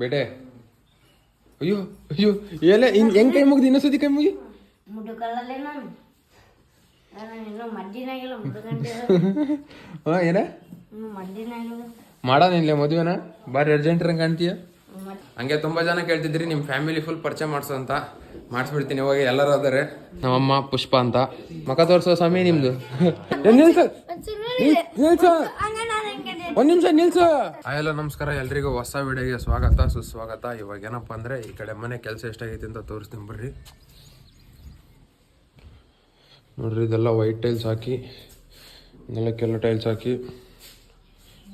ಬೇಟೆ ಅಯ್ಯೋ ಅಯ್ಯೋ ಎಲ್ಲ ಹೆಂಗ್ ಕೈ ಮುಗ್ದು ಇನ್ನೊಂದ್ಸತಿ ಕೈ ಮುಗಿ ಮುಡುಕಲ್ಲೇ ನಾನು ಇನ್ನೂ ಮಡ್ಡಿನಾಗಿಲ್ಲ ಮುಡುಗಂಟೆ ಹಾ ಏನ ಮಡ್ಡಿನಾಗಿಲ್ಲ ಮಾಡಾನಿಲ್ಲ ಮದುವೆನ ಬಾರಿ ಅರ್ಜೆಂಟ್ ರಂಗ್ ಕಾಣ್ತೀಯ. ಹಂಗೆ ತುಂಬಾ ಜನ ಕೇಳ್ತಿದ್ರಿ ನಿಮ್ ಫ್ಯಾಮಿಲಿ ಫುಲ್ ಪರಿಚಯ ಮಾಡ್ಸೋ ಅಂತ. ಮಾಡಿಸ್ಬಿಡ್ತೀನಿ ಇವಾಗ. ಎಲ್ಲರೂ ಅದಾರೆ. ನಮ್ಮಮ್ಮ ಪುಷ್ಪ ಅಂತ. ಮಕ ತೋರ್ಸೋ ಸ್ವಾಮಿ ನಿಮ್ದು. ಒಂದ್ ನಿಮಿಷ ನಿಲ್ಸು. ಹಲೋ ನಮಸ್ಕಾರ ಎಲ್ರಿಗೂ ಹೊಸ ವಿಡಿಯೋಗೆ ಸ್ವಾಗತ ಸುಸ್ವಾಗತ. ಇವಾಗ ಏನಪ್ಪಾ ಅಂದ್ರೆ ಈ ಕಡೆ ಮನೆ ಕೆಲಸ ಎಷ್ಟಾಗೈತಿ ಅಂತ ತೋರಿಸ್ತೀನಿ ಬರ್ರಿ. ನೋಡ್ರಿ ಇದೆಲ್ಲ ವೈಟ್ ಟೈಲ್ಸ್ ಹಾಕಿ ನೆಲಕ್ಕೆಲ್ಲ ಟೈಲ್ಸ್ ಹಾಕಿ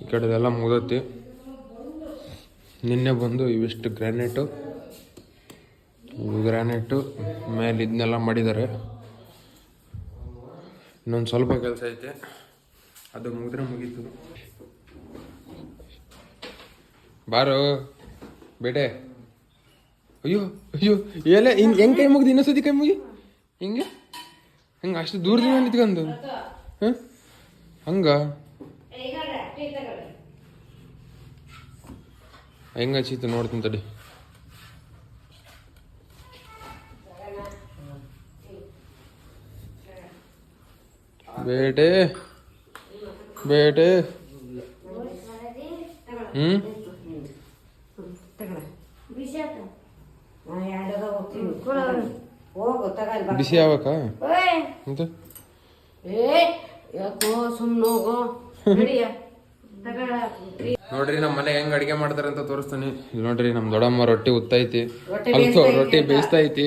ಈ ಕಡೆದೆಲ್ಲ ಮುಗ್ದೈತಿ. ನಿನ್ನೆ ಬಂದು ಇವಿಷ್ಟು ಗ್ರಾನೈಟು ಮೇಲೆ ಇದನ್ನೆಲ್ಲ ಮಾಡಿದ್ದಾರೆ. ಇನ್ನೊಂದು ಸ್ವಲ್ಪ ಕೆಲಸ ಐತೆ, ಅದು ಮುಗಿದ್ರೆ ಮುಗೀತು. ಬಾರೋ ಬೇಟೆ. ಅಯ್ಯೋ ಅಯ್ಯೋ ಎಲ್ಲ ಹೆಂಗ್ ಕೈ ಮುಗ್ದು ಇನ್ನೊಂದ್ಸತಿ ಕೈ ಮುಗಿ ಹಿಂಗೆ ಹಂಗೆ ಅಷ್ಟು ದೂರದಿಂದ ನಿಂತ್ಕೊಂಡು ಹಂಗ ಹೆಂಗ ಹಚ್ಚಿತ್ತು ನೋಡ್ತೀನಿ ತಡಿ. ಬೇಟೆ ಬೇಟೆ ಬಿಸಿ ಯಾವಕ್ಕ ನೋಡ್ರಿ ನಮ್ಮ ಮನೆ ಹೆಂಗ್ ಅಡಿಗೆ ಮಾಡ್ತಾರೆ ಅಂತ ತೋರಿಸ್ತಾನೆ. ಇಲ್ಲಿ ನೋಡ್ರಿ ನಮ್ ದೊಡ್ಡಮ್ಮ ರೊಟ್ಟಿ ಉತ್ತೈತಿ, ರೊಟ್ಟಿ ಬೇಯಿಸ್ತೈತಿ,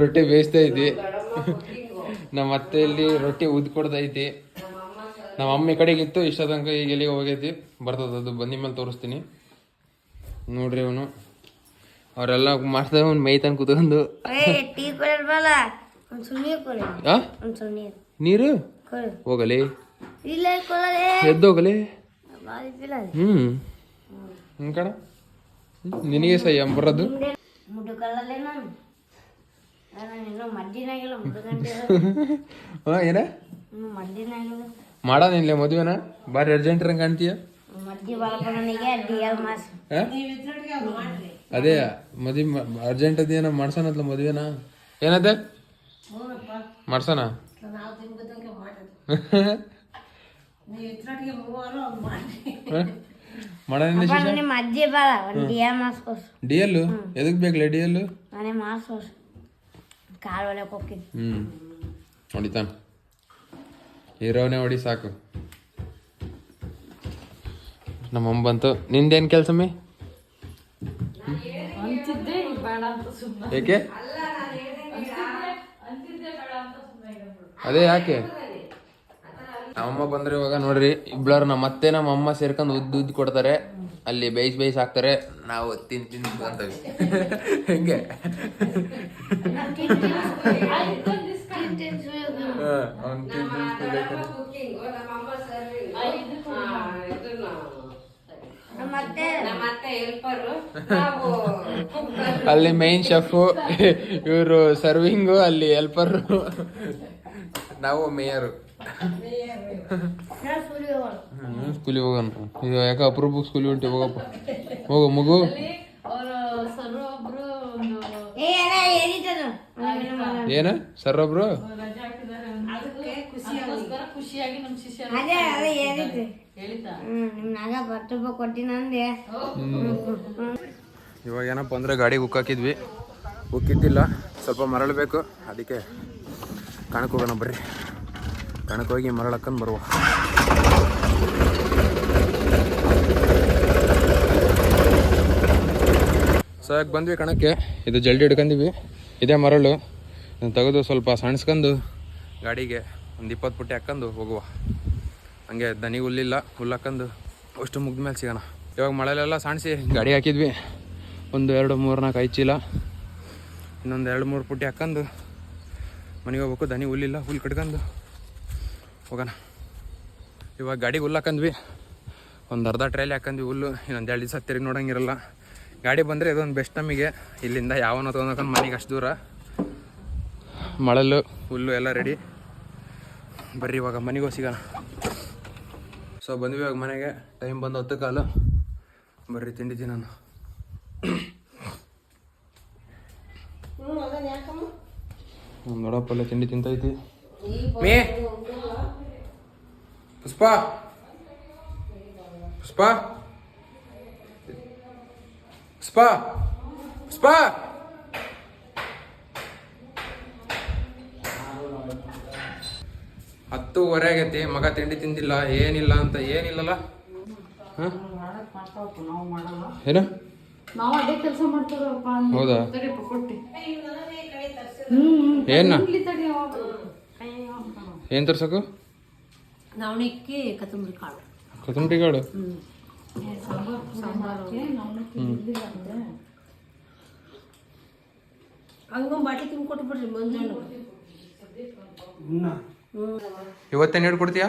ರೊಟ್ಟಿ ಬೇಯಿಸ್ತೈತಿ. ನಮ್ಮ ಅತ್ತೆ ಇಲ್ಲಿ ರೊಟ್ಟಿ ಉದ್ ಕೊಡ್ತೈತಿ. ನಮ್ಮ ಅಮ್ಮ ಈ ಕಡೆಗೆ ಇತ್ತು, ಇಷ್ಟ ತನಕ ಈಗ ಎಲ್ಲಿಗೆ ಹೋಗೈತಿ, ಬರ್ತದ ಅದು ಬಂದಿ ಮೇಲೆ ತೋರಿಸ್ತೀನಿ. ನೋಡ್ರಿ ಅವನು ಅವರೆಲ್ಲ ಮಾಡ್ತಾರೆ. ಅವ್ನು ಮೈ ತನ್ ಕುತ್ಕೊಂಡು ನೀರು ಹೋಗಲಿ ಎದ್ದೋಗಲಿ. ಕಣ ನಿನಗೆ ಸೈ ಬರೋದು. ಹಾ ಏನ ಮಾಡಾನಿಲ್ಲ ಮದುವೆನ ಬಾರಿ ಅರ್ಜೆಂಟ್ ರಂಗ್ ಕಾಣ್ತೀಯ. ಅದೇ ಮದ್ವಿ ಅರ್ಜೆಂಟ್ ಅದೇನ ಮಾಡ್ಸೋಣತ್ಲ ಮದ್ವೆನ. ಏನದ ಮಾಡ್ಸೋಣ ಡಿಎಲ್ ಎದಕ್ ಬೇಕಲ್ಲ ಡಿಎಲ್ ಹೊಡಿತಾನ ಹೀರೋನೇ ಹೊಡಿ ಸಾಕು. ನಮ್ಮಮ್ಮ ಬಂತು. ನಿಂದೇನ್ ಕೆಲ್ಸಮ್ಮಿ? ಏಕೆ ಅದೇ ಯಾಕೆ ನಮ್ಮಮ್ಮ ಬಂದ್ರೆ ಇವಾಗ ನೋಡ್ರಿ ಇಬ್ಳಾರು ನಮ್ಮ ಅತ್ತೆ ನಮ್ಮ ಅಮ್ಮ ಸೇರ್ಕೊಂಡು ಉದ್ದು ಕೊಡ್ತಾರೆ. ಅಲ್ಲಿ ಬೇಯಿಸಿ ಹಾಕ್ತಾರೆ. ನಾವು ತಿನ್ ಅಂತವಿ. ಹೆಂಗೆ ಅಲ್ಲಿ ಮೈನ್ ಶೆಫ್, ಇವರು ಸರ್ವಿಂಗು, ಅಲ್ಲಿ ಹೆಲ್ಪರ್, ನಾವು ಮೇಯರು. ಸ್ಕೂಲಿಗೆ ಹೋಗೋಣ. ಇದು ಯಾಕ ಅಪರೂಪಕ್ಕೆ ಸ್ಕೂಲಿಗೆ ಹೊಂಟಿ. ಹೋಗಪ್ಪ ಹೋಗು ಮಗು. ಏನ ಸರ್ ಒಬ್ರು ಇವಾಗ ಏನಪ್ಪ ಅಂದ್ರೆ ಗಾಡಿಗೆ ಉಕ್ಕಾಕಿದ್ವಿ, ಉಕ್ಕಿದ್ದಿಲ್ಲ, ಸ್ವಲ್ಪ ಮರಳಬೇಕು. ಅದಕ್ಕೆ ಕಣಕ್ಕೆ ಹೋಗೋಣ ಬರ್ರಿ. ಕಣಕ್ಕೆ ಹೋಗಿ ಮರಳಕ್ಕಂದು ಬರುವ. ಸೊ ಯಾಕೆ ಬಂದ್ವಿ ಕಣಕ್ಕೆ. ಇದು ಜಲ್ದಿ ಹಿಡ್ಕೊಂಡಿವಿ. ಇದೇ ಮರಳು ತೆಗೆದು ಸ್ವಲ್ಪ ಸಣ್ಸ್ಕೊಂಡು ಗಾಡಿಗೆ ಒಂದು 20 ಪುಟ್ಟಿ ಹಾಕ್ಕೊಂಡು ಹೋಗುವ. ಹಂಗೆ ದನಿ ಹುಲ್ಲಿಲ್ಲ, ಹುಲ್ಲು ಹಾಕೊಂಡು ಅಷ್ಟು ಮುಗ್ದ ಮೇಲೆ ಸಿಗೋಣ. ಇವಾಗ ಮಳೆಲೆಲ್ಲ ಸಣ್ಣಿಸಿ ಗಾಡಿ ಹಾಕಿದ್ವಿ. ಒಂದು 2 3 4 5 ಚೀಲ, ಇನ್ನೊಂದು 2 3 ಪುಟ್ಟಿ ಹಾಕ್ಕೊಂಡು ಮನೆಗೆ ಹೋಗ್ಬೇಕು. ದನಿ ಹುಲ್ಲಿಲ್ಲ, ಹುಲ್ಲು ಕಟ್ಕೊಂಡು ಹೋಗೋಣ. ಇವಾಗ ಗಾಡಿಗೆ ಹುಲ್ಲು ಹಾಕಂದ್ವಿ. ಒಂದು ಅರ್ಧ ಟ್ರೈಲಿ ಹಾಕಂದ್ವಿ ಹುಲ್ಲು. ಇನ್ನೊಂದು 2 ದಿವಸ ತಿರುಗಿ ನೋಡೋಂಗಿರಲ್ಲ. ಗಾಡಿ ಬಂದರೆ ಇದೊಂದು ಬೆಸ್ಟ್ ನಮಗೆ. ಇಲ್ಲಿಂದ ಯಾವನ ತೊಗೊಂಡ್ಕೊಂಡು ಮನೆಗೆ ಅಷ್ಟು ದೂರ. ಮಳಲು ಹುಲ್ಲು ಎಲ್ಲ ರೆಡಿ. ಬರ್ರಿ ಇವಾಗ ಮನೆಗೆ ಹೋಗಿ ಸಿಗೋಣ. ಸೊ ಬಂದ್ವಿ ಇವಾಗ ಮನೆಗೆ. ಟೈಮ್ ಬಂದು 10 ಕಾಲು. ಬರ್ರಿ ತಿಂಡಿ ತಿನ್ನೋಣ. ನಮ್ಮ ದೊಡ್ಡಪ್ಪಲ್ಲ ತಿಂಡಿ ತಿಂತೈತಿ. ಮೇ ಪುಷ್ಪ ಪುಷ್ಪ ಪುಷ್ಪ ಪುಷ್ಪ 10:15 ಆಗೈತಿ. ಮಗ ತಿಂಡಿ ತಿಂದಿಲ್ಲ ಏನಿಲ್ಲ ಅಂತ. ಏನಿಲ್ಲಲ್ಲ ಏನು ನಾವು ಅದೇ ಕೆಲಸ ಮಾಡ್ತಾರಪ್ಪ. ಹೌದಾ? ಕೊಟ್ಟಿ ಏನ ಏನ್ ತರ್ಸಕು? ನವಣಿಕ್ಕಿ ಕೊತ್ತಂಬರಿ ಕಾಳು. ಕೊತ್ತಂಬರಿ ಕಾಳು. ಹಂಗೊಂದು ಬಾಟ್ಲಿ ತುಂಬ ಕೊಟ್ಬಿಡ್ರಿ ಮಂಜು. ಇವತ್ತೇನು ಹೇಳ್ಕೊಡ್ತೀಯಾ?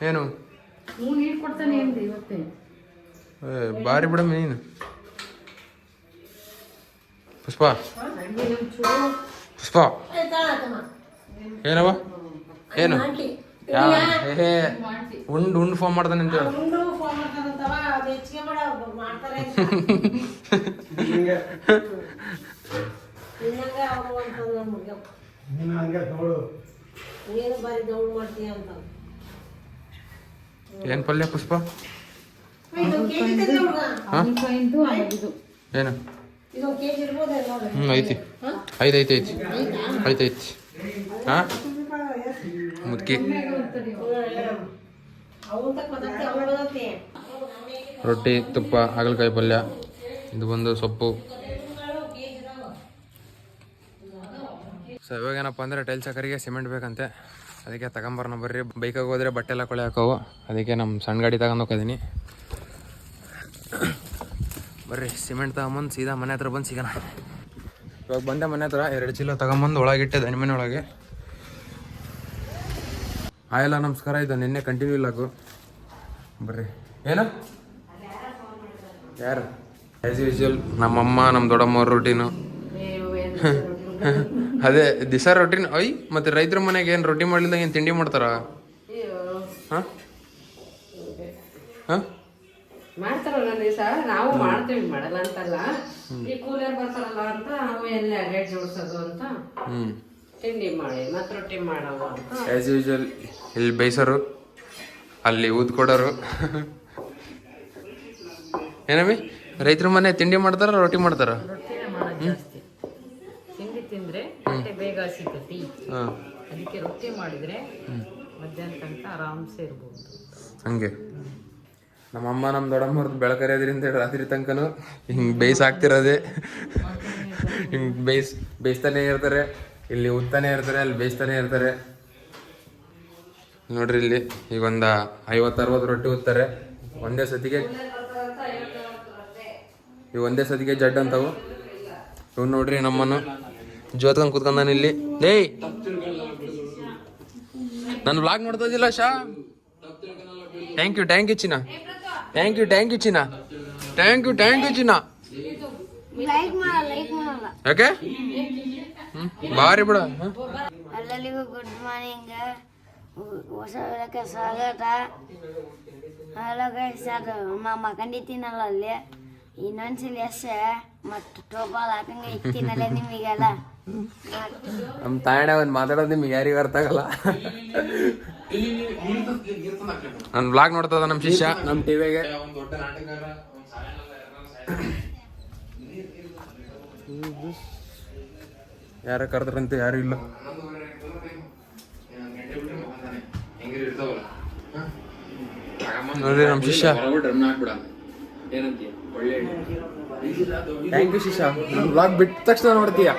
ಏನು ನೀರು ಕೊಡ್ತಾನೆ ಅಂದೆ ಇವತ್ತೇ. ಬಾರಿ ಬಿಡಮ್ಮ ನೀನು. ಪುಷ್ಪ ಪುಷ್ಪ ಏನವ ಏನು ಉಂಡು ಫೋನ್ ಮಾಡ್ತಾನೆ ಅಂತ ಹೇಳು. ಏನ್ ಪಲ್ಯ ಪುಷ್ಪ? ಏನು ಐತಿ ಐತಿ ಹಾ ಮುದ್ಕಿ ರೊಟ್ಟಿ ತುಪ್ಪ ಹಾಗಲಕಾಯಿ ಪಲ್ಯ. ಇದು ಬಂದು ಸೊಪ್ಪು. ಸೊ ಇವಾಗೇನಪ್ಪ ಅಂದರೆ ಟೈಲ್ಸ್ ಹಾಕರಿಗೆ ಸಿಮೆಂಟ್ ಬೇಕಂತೆ. ಅದಕ್ಕೆ ತಗೊಂಬರೋಣ ಬರ್ರಿ. ಬೈಕಾಗಿ ಹೋದರೆ ಬಟ್ಟೆ ಎಲ್ಲ ಕೊಳೆ ಹಾಕವು. ಅದಕ್ಕೆ ನಮ್ಮ ಸಣ್ಣ ಗಾಡಿ ತಗೊಂಡು ಹೋಗಿದ್ದೀನಿ. ಬರ್ರಿ ಸಿಮೆಂಟ್ ತಗೊಂಬಂದು ಸೀದಾ ಮನೆ ಹತ್ರ ಬಂದು ಸಿಗೋಣ. ಇವಾಗ ಬಂದೆ ಮನೆ ಹತ್ರ 2 ಚೀಲ ತಗೊಂಬಂದು ಒಳಗಿಟ್ಟೆ ದನಿ ಮನೆ ಒಳಗೆ. ಆಯಲ್ಲ ನಮಸ್ಕಾರ. ಇದು ನಿನ್ನೆ ಕಂಟಿನ್ಯೂ ಲಾಗು. ಬರ್ರಿ ಏನು ಯಾರು ಆ್ಯಸ್ ಯೂಶುವಲ್ ನಮ್ಮಮ್ಮ ನಮ್ಮ ದೊಡ್ಡಮ್ಮವ್ರ ರೊಟೀನು. ಅದೇ ದಿವಸ ರೊಟೀನ್. ಅಯ್ಯ ಮತ್ತೆ ರೈತರ ಮನೆಗೆ ಏನು ರೊಟ್ಟಿ ಮಾಡ್ಲಿಲ್ಲ ಏನು ತಿಂಡಿ ಮಾಡ್ತಾರ? ಹಾಂ ಹಾಂ ಮಾಡ್ತಾರ ಒಂದೊಂದು ದಿವಸ. ನಾವು ಮಾಡ್ತೀವಿ, ಮಾಡಲ್ಲ ಅಂತಲ್ಲ. ಈ ಕೂಲರ್ ಬರ್ತಾರಲ್ಲ ಅಂತ ನಾವು ಎಲ್ಲ ಅಡ್ಡಾಡಿ ಜೋಡಿಸೋದು ಅಂತ ತಿಂಡಿ ಮಾಡಿ ಮತ್ತೆ ರೊಟ್ಟಿ ಮಾಡವ ಅಂತ. ಆ್ಯಸ್ ಯೂಶುವಲ್ ಇಲ್ಲಿ ಬೇಯಿಸೋರು, ಅಲ್ಲಿ ಊದ್ಕೊಡೋರು. ಏನಮ್ಮಿ ರೈತರ ಮನೆ ತಿಂಡಿ ಮಾಡ್ತಾರ ರೊಟ್ಟಿ ಮಾಡ್ತಾರ? ರೊಟ್ಟಿನೇ ಮಾಡೋದು ಜಾಸ್ತಿ. ತಿಂಡಿ ತಿಂದ್ರೆ ಹೊಟ್ಟೆ ಬೇಗ ಸಿಗ್ತೈತಿ. ಅದಕ್ಕೆ ರೊಟ್ಟಿ ಮಾಡಿದ್ರೆ ಮಧ್ಯಾಹ್ನ ತನಕ ಆರಾಮ್ಸೆ ಇರ್ಬೋದು. ಹಂಗೆ ನಮ್ಮಮ್ಮ ನಮ್ಮ ದೊಡ್ಡಮ್ಮವ್ರದ್ದು ಬೆಳಕರಿಯೋದ್ರಿಂದ ರಾತ್ರಿ ತನಕನೂ ಹಿಂಗೆ ಬೇಯಿಸಾಕ್ತಿರೋದೆ. ಹಿಂಗೆ ಬೇಯಿಸ್ತಾನೆ ಇರ್ತಾರೆ. ಇಲ್ಲಿ ಉತ್ತಾನೆ ಇರ್ತಾರೆ, ಅಲ್ಲಿ ಬೇಯಿಸ್ತಾನೆ ಇರ್ತಾರೆ. ನೋಡ್ರಿ ಇಲ್ಲಿ ಈಗ ಒಂದು 50-60 ರೊಟ್ಟಿ ಉತ್ತಾರೆ ಒಂದೇ ಸತಿಗೆ. ಇವು ಒಂದೇ ಸತಿಗೆ ಜಡ್ ಅಂತವು. ಇವ್ ನೋಡ್ರಿ ನಮ್ಮನ್ನು ಜೋತ್ಕೊಂಡು ಕೂತ್ಕೊಂಡಾನ ಇಲ್ಲಿ. ಏಯ್ ನಾನು ವ್ಲಾಗ್ ನೋಡ್ತದಿಲ್ಲ ಶಾ. ಥ್ಯಾಂಕ್ ಯು ಚಿನ್ನ. ಥ್ಯಾಂಕ್ ಯು ಚಿನ್ನ. ಚಿನ್ನ. ಯಾಕೆ ಬಾರಿ ಬಿಡ. ಎಲ್ಲರಿಗೂ ಗುಡ್ ಮಾರ್ನಿಂಗ್, ಹೊಸ ವರ್ಷಕ್ಕೆ ಸ್ವಾಗತ. ಹಲೋ ಗೈಸ್, ಅದು ಮಕ್ಕಂಡಿದ್ದೀನಲ್ಲ ಅಲ್ಲಿ ಇನ್ನೊಂದ್ಸಲಿ ಎಷ್ಟೇ ಮತ್ತು ಟೋಪಾಲ್ ಹಾಕಂಗೆ ಇಕ್ತೀನಲ್ಲ ನಿಮಗೆಲ್ಲ. ನಮ್ಮ ತಾಯಣ್ಣ ಒಂದು ಮಾತಾಡೋದು ನಿಮ್ಗೆ ಯಾರಿಗೂ ಅರ್ಥ ಆಗಲ್ಲ. ನನ್ನ ಬ್ಲಾಗ್ ನೋಡ್ತದ ನಮ್ಮ ಶಿಷ್ಯ ನಮ್ಮ ಟಿವಿಗೆ. ಯಾರ ಕರೆದ್ರಂತ ಯಾರು ಇಲ್ಲ. ನೋಡ್ರಿ ನಮ್ಮ ಶಿಷ್ಯ. ಥ್ಯಾಂಕ್ ಯು ಶಿಷ್ಯ. ನನ್ನ ಬ್ಲಾಗ್ ಬಿಟ್ಟ ತಕ್ಷಣ ನೋಡ್ತೀಯ,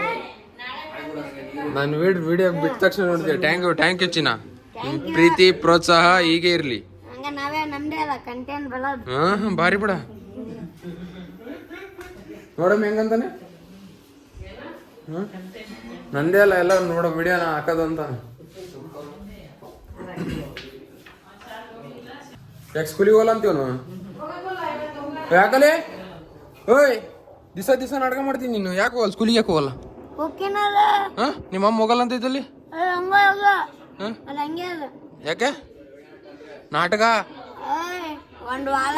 ನಾನು ವಿಡಿಯೋ ಬಿಟ್ಟ ತಕ್ಷಣ ನೋಡ್ತೀಯ. ಥ್ಯಾಂಕ್ ಯು ಚಿನ್ನ. ಪ್ರೀತಿ ಪ್ರೋತ್ಸಾಹ ಹೀಗೆ ಇರ್ಲಿ. ಹಂಗ ನಾವೇ ನಮ್ದೇ ಅಲ್ಲ ಕಂಟೆಂಟ್ ಬೆಳೋದು. ಹಾ ಬಾರಿ ಬಿಡ. ನೋಡಮ್ಮ ಹೆಂಗಂತಾನೆ. ನಂದೇ ಅಲ್ಲ ಎಲ್ಲ ನೋಡೋ ವಿಡಿಯೋನ ಹಾಕೋದು ಅಂತ. ಯಾಕೆ ಸ್ಕೂಲಿಗೆ ಹೋಗಲ್ಲ ಅಂತೀವನು? ಯಾಕಲೆ ಓಯ್ ದಿವಸ ನಾಟಕ ಮಾಡ್ತೀನಿ ನೀನು. ಯಾಕೆ ಹೋಗಲ್ಲ ಸ್ಕೂಲಿಗೆ? ಯಾಕೆ ಹೋಗಲ್ಲ? ಹಾ ನಿಮ್ಮ ಅಮ್ಮ ಹೋಗಲ್ಲ ಅಂತ ಇದ್ದಲ್ಲಿ? ಹಂಗೆ ಅದ ಯಾಕೆ ನಾಟಕ ಒಂದು ವಾರ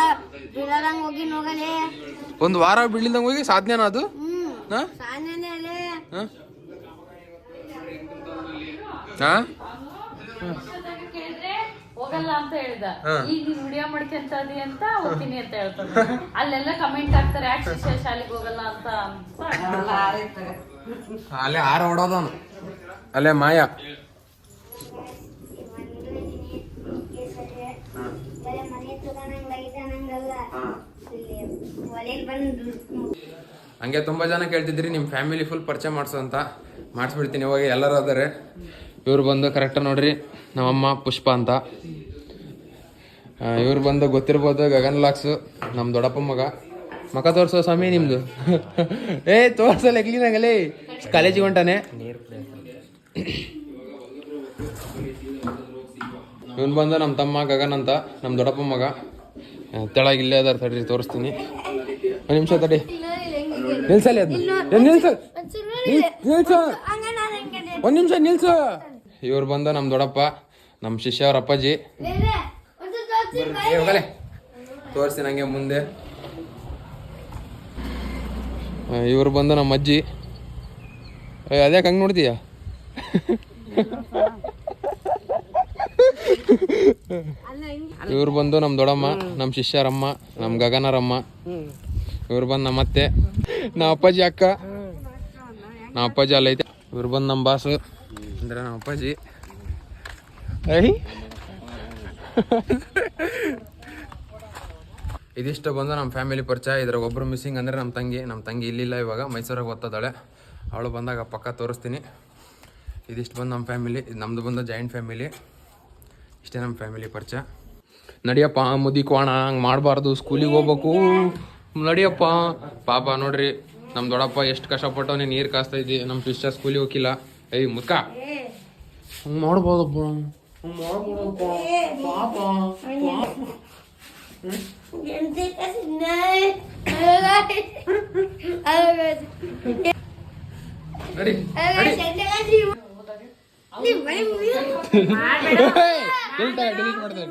ಬೀಳದಂಗೆ ಹೋಗಿ ನೋಗಲೇ. ಒಂದು ವಾರ ಬೀಳಿದಂಗೆ ಹೋಗಿ ಸಾಧನೆನಾ ಅದು? ಹಾ ಸಾಧನೆ ಅಲ್ಲೇ. ಹಾ ಕೇಳಿದ್ರೆ ಹೋಗಲ್ಲ ಅಂತ ಹೇಳ್ದ. ಈಗ ನೀನ್ ವಿಡಿಯೋ ಮಾಡ್ಕೊಂತದಿ ಅಂತ ಹೋಗ್ತೀನಿ ಅಂತ ಹೇಳ್ತಾನೆ. ಅಲ್ಲೆಲ್ಲ ಕಮೆಂಟ್ ಹಾಕ್ತಾರೆ ಯಾಕೆ ಶಿಷ್ಯ ಶಾಲೆಗೆ ಹೋಗಲ್ಲ ಅಂತ. ಅಲ್ಲೇ ಆರ ಹೊಡೋದವನು ಅಲ್ಲೇ ಮಾಯ. ಹಂಗೆ ತುಂಬ ಜನ ಕೇಳ್ತಿದ್ರಿ ನಿಮ್ಮ ಫ್ಯಾಮಿಲಿ ಫುಲ್ ಪರಿಚಯ ಮಾಡಿಸು ಅಂತ. ಮಾಡಿಸ್ಬಿಡ್ತೀನಿ ಇವಾಗ ಎಲ್ಲರೂ ಅದಾರೆ. ಇವ್ರು ಬಂದು ಕರೆಕ್ಟಾಗಿ ನೋಡ್ರಿ, ನಮ್ಮಮ್ಮ ಪುಷ್ಪ ಅಂತ. ಇವ್ರು ಬಂದು ಗೊತ್ತಿರ್ಬೋದು ಗಗನ್ ಲಾಕ್ಸು, ನಮ್ಮ ದೊಡ್ಡಪ್ಪ ಮಗ ತೋರ್ಸೋ ಸ್ವಾಮಿ ನಿಮ್ದು. ತೋರ್ಸಲ್ಲ ಕ್ಲೀನಾಗಲೇ, ಕಾಲೇಜಿಗೆ ಹೊಂಟಾನೆ. ಇವನು ಬಂದು ನಮ್ಮ ತಮ್ಮ ಗಗನ್ ಅಂತ, ನಮ್ಮ ದೊಡ್ಡಪ್ಪ ಮಗ. ತೆಳಗೆ ಇಲ್ಲೇ ಅದಾರ, ತಡ್ರಿ ತೋರಿಸ್ತೀನಿ. ಒಂದು ನಿಮಿಷ ತಡಿ, ನಿಲ್ಸಲ್ಲಿ ಅದು ನಿಲ್ಸು, ಒಂದು ನಿಮಿಷ ನಿಲ್ಸು. ಇವ್ರು ಬಂದು ನಮ್ಮ ದೊಡ್ಡಪ್ಪ, ನಮ್ಮ ಶಿಷ್ಯ ಅವ್ರ ಅಪ್ಪಾಜಿ. ಹೋಗಲೇ ತೋರಿಸ್ತೀನಿ ಹಂಗೆ ಮುಂದೆ. ಇವ್ರು ಬಂದು ನಮ್ಮ ಅಜ್ಜಿ. ಅದ್ಯಾಕೆ ಹಂಗೆ ನೋಡ್ತೀಯ? ಇವ್ರು ಬಂದು ನಮ್ಮ ದೊಡ್ಡಮ್ಮ, ನಮ್ಮ ಶಿಷ್ಯರಮ್ಮ, ನಮ್ಮ ಗಗನರಮ್ಮ. ಇವ್ರು ಬಂದು ನಮ್ಮ ಅತ್ತೆ, ನಮ್ಮ ಅಪ್ಪಾಜಿ ಅಕ್ಕ. ನಮ್ಮ ಅಪ್ಪಾಜಿ ಅಲ್ಲೈತೆ. ಇವ್ರು ಬಂದು ನಮ್ಮ ಬಾಸು ಅಂದರೆ ನಮ್ಮ ಅಪ್ಪಾಜಿ. ಇದಿಷ್ಟು ಬಂದು ನಮ್ಮ ಫ್ಯಾಮಿಲಿ ಪರಿಚಯ. ಇದ್ರಾಗ ಒಬ್ಬರು ಮಿಸ್ಸಿಂಗ್ ಅಂದರೆ ನಮ್ಮ ತಂಗಿ ಇಲ್ಲಿಲ್ಲ, ಇವಾಗ ಮೈಸೂರಿಗೆ ಓದ್ತಾಳೆ. ಅವಳು ಬಂದಾಗ ಪಕ್ಕ ತೋರಿಸ್ತೀನಿ. ಇದಿಷ್ಟು ಬಂದು ನಮ್ಮ ಫ್ಯಾಮಿಲಿ. ಇದು ನಮ್ಮದು ಬಂದು ಜಾಯಿಂಟ್ ಫ್ಯಾಮಿಲಿ. ಇಷ್ಟೇ ನಮ್ಮ ಫ್ಯಾಮಿಲಿ ಪರಿಚಯ. ನಡಿಯಪ್ಪ ಮುದಿಕೋಣ, ಹಂಗೆ ಮಾಡಬಾರ್ದು, ಸ್ಕೂಲಿಗೆ ಹೋಗ್ಬೇಕು. ನಡಿಯಪ್ಪ ಪಾಪ ನೋಡ್ರಿ, ನಮ್ಮ ದೊಡ್ಡಪ್ಪ ಎಷ್ಟು ಕಷ್ಟಪಟ್ಟು ನೀನು ನೀರು ಕಾಸ್ತಾ ಇದ್ದಿ. ನಮ್ಮ ಶಿಷ್ಯ ಸ್ಕೂಲಿಗೆ ಹೋಗಿಲ್ಲ. ಮುದ್ಕ ಹಂಗೆ ಮಾಡ್ಬೋದಪ್ಪ, ಹಂಗೆ ಮಾಡ್ಬೋದಪ್ಪ ಪಾಪ. ನಡಿ ಡಿಲೀಟ್ ಮಾಡ್ತಾರೆ.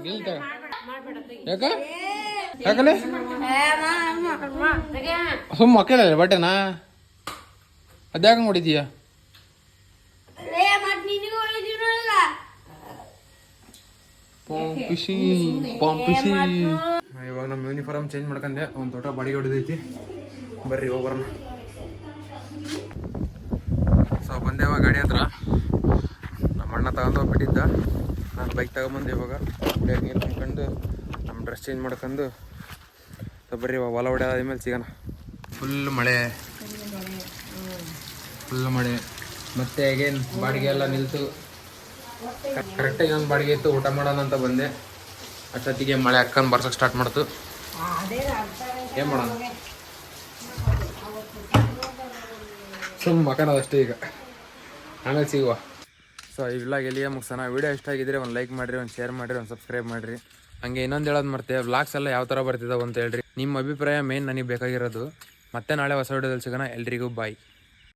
ಯಾಕಲೆ ಸುಮ್ಮ ಮಕ್ಕಳ ಬಟ್ಟೆನಾ ಅದ್ಯಾಕ ನೋಡಿದೀಯ? ಇವಾಗ ನಮ್ಮ ಯೂನಿಫಾರ್ಮ್ ಚೇಂಜ್ ಮಾಡ್ಕೊಂಡೆ. ಒಂದು ದೊಡ್ಡ ಬಾಡಿಗೆ ಹೊಡೆದೈತಿ. ಬರ್ರಿ ಹೋಗ್ಬರೋಣ. ಸೊ ಬಂದೆ ಇವಾಗ ಗಾಡಿ ಹತ್ರ. ನಮ್ಮ ಅಣ್ಣ ತಗೊಂಡೋಗ್ಬಿಟ್ಟಿದ್ದ, ನಾನು ಬೈಕ್ ತಗೊಂಬಂದೆ. ಇವಾಗ ನೀರು ತುಂಬ್ಕೊಂಡು ನಮ್ಮ ಡ್ರೆಸ್ ಚೇಂಜ್ ಮಾಡ್ಕೊಂಡು ಬರ್ರಿ ಇವಾಗ ಹೊಲ ಹೊಡೆದಾದ್ಮೇಲೆ ಸಿಗೋಣ. ಫುಲ್ ಮಳೆ ಮತ್ತೆ ಹೇಗೇನು ಬಾಡಿಗೆ ಎಲ್ಲ ನಿಲ್ತು. ಕರೆಕ್ಟಾಗಿ ಇನ್ನೊಂದು ಬಾಡಿಗೆ ಇತ್ತು, ಊಟ ಮಾಡೋಣ ಅಂತ ಬಂದೆ. ಅಷ್ಟೊತ್ತಿಗೆ ಮಳೆ ಹಾಕೊಂಡು ಬರ್ಸೋಕೆ ಸ್ಟಾರ್ಟ್ ಮಾಡ್ತು. ಏನು ಮಾಡೋಣ, ಸುಮ್ಮ ಮಕ್ಕಳದಷ್ಟೇ ಈಗ. ಆಮೇಲೆ ಸಿಗುವ. ಸೊ ಈ ವ್ಲಾಗ್ ಎಲ್ಲಿಗೆ ಮುಗಿಸೋಣ. ವಿಡಿಯೋ ಇಷ್ಟ ಆಗಿದ್ರೆ ಒಂದು ಲೈಕ್ ಮಾಡಿರಿ, ಒಂದು ಶೇರ್ ಮಾಡಿರಿ, ಒಂದು ಸಬ್ಸ್ಕ್ರೈಬ್ ಮಾಡಿರಿ. ಹಂಗೆ ಇನ್ನೊಂದು ಹೇಳೋದು ಮರ್ತೇವೆ, ವ್ಲಾಗ್ಸ್ ಎಲ್ಲ ಯಾವ ಥರ ಬರ್ತಿದ್ದಾವೆ ಅಂತ ಹೇಳ್ರಿ. ನಿಮ್ಮ ಅಭಿಪ್ರಾಯ ಮೇನ್ ನನಗೆ ಬೇಕಾಗಿರೋದು. ಮತ್ತೆ ನಾಳೆ ಹೊಸ ವಿಡಿಯೋದಲ್ಲಿ ಸಿಗೋಣ. ಎಲ್ರಿಗೂ ಬಾಯ್.